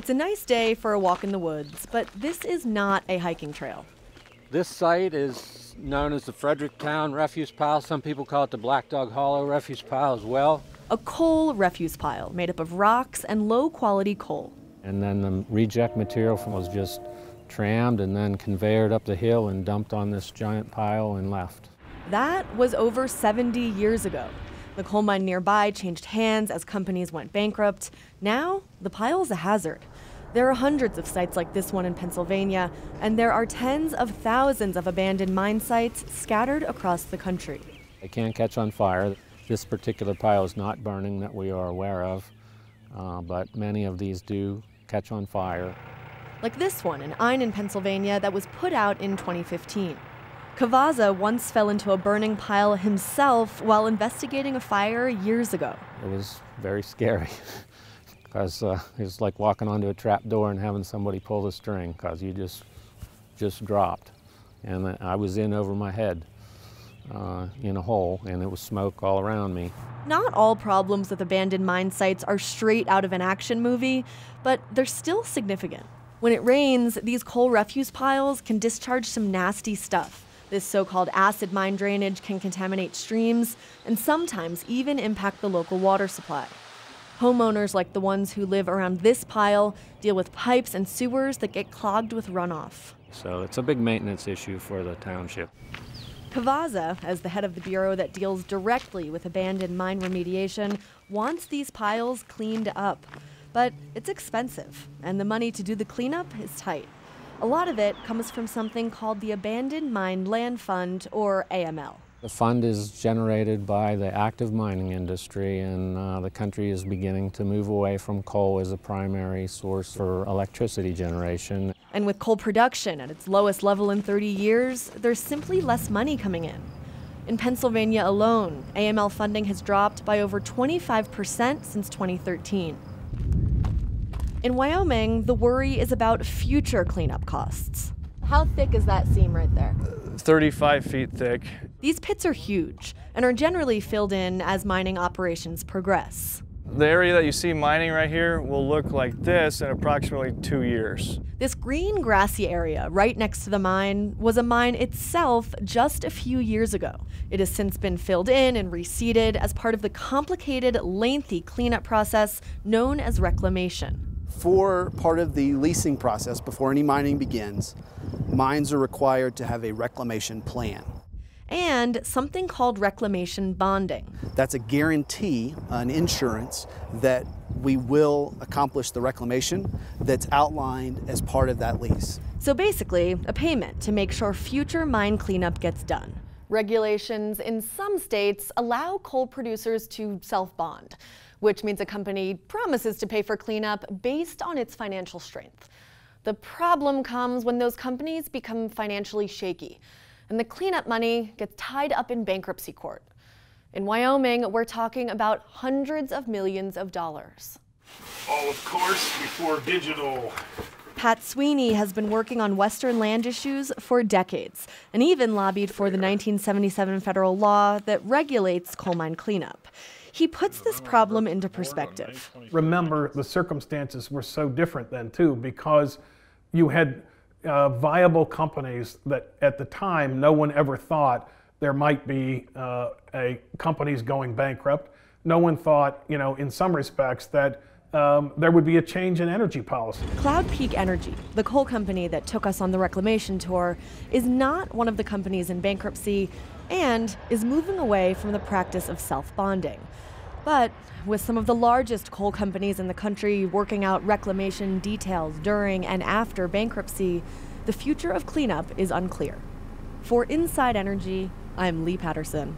It's a nice day for a walk in the woods, but this is not a hiking trail. This site is known as the Fredericktown Refuse Pile. Some people call it the Black Dog Hollow Refuse Pile as well. A coal refuse pile made up of rocks and low-quality coal. And then the reject material was just trammed and then conveyed up the hill and dumped on this giant pile and left. That was over 70 years ago. The coal mine nearby changed hands as companies went bankrupt. Now, the pile's a hazard. There are hundreds of sites like this one in Pennsylvania, and there are tens of thousands of abandoned mine sites scattered across the country. They can catch on fire. This particular pile is not burning that we are aware of, but many of these do catch on fire. Like this one in Einen, Pennsylvania, that was put out in 2015. Cavaza once fell into a burning pile himself while investigating a fire years ago. It was very scary because it was like walking onto a trap door and having somebody pull the string because you just dropped. And I was in over my head in a hole, and it was smoke all around me. Not all problems with abandoned mine sites are straight out of an action movie, but they're still significant. When it rains, these coal refuse piles can discharge some nasty stuff. This so-called acid mine drainage can contaminate streams and sometimes even impact the local water supply. Homeowners like the ones who live around this pile deal with pipes and sewers that get clogged with runoff. So it's a big maintenance issue for the township. Cavaza, as the head of the bureau that deals directly with abandoned mine remediation, wants these piles cleaned up. But it's expensive, and the money to do the cleanup is tight. A lot of it comes from something called the Abandoned Mine Land Fund, or AML. The fund is generated by the active mining industry, and the country is beginning to move away from coal as a primary source for electricity generation. And with coal production at its lowest level in 30 years, there's simply less money coming in. In Pennsylvania alone, AML funding has dropped by over 25% since 2013. In Wyoming, the worry is about future cleanup costs. How thick is that seam right there? 35 feet thick. These pits are huge and are generally filled in as mining operations progress. The area that you see mining right here will look like this in approximately 2 years. This green grassy area right next to the mine was a mine itself just a few years ago. It has since been filled in and reseeded as part of the complicated, lengthy cleanup process known as reclamation. For part of the leasing process, before any mining begins, mines are required to have a reclamation plan. And something called reclamation bonding. That's a guarantee, an insurance, that we will accomplish the reclamation that's outlined as part of that lease. So basically, a payment to make sure future mine cleanup gets done. Regulations in some states allow coal producers to self-bond, which means a company promises to pay for cleanup based on its financial strength. The problem comes when those companies become financially shaky, and the cleanup money gets tied up in bankruptcy court. In Wyoming, we're talking about hundreds of millions of dollars. All, of course, before digital. Pat Sweeney has been working on Western land issues for decades, and even lobbied for the 1977 federal law that regulates coal mine cleanup. He puts this problem into perspective. Remember, the circumstances were so different then, too, because you had viable companies that at the time no one ever thought there might be companies going bankrupt. No one thought, in some respects, that there would be a change in energy policy. Cloud Peak Energy, the coal company that took us on the reclamation tour, is not one of the companies in bankruptcy and is moving away from the practice of self-bonding. But with some of the largest coal companies in the country working out reclamation details during and after bankruptcy, the future of cleanup is unclear. For Inside Energy, I'm Lee Patterson.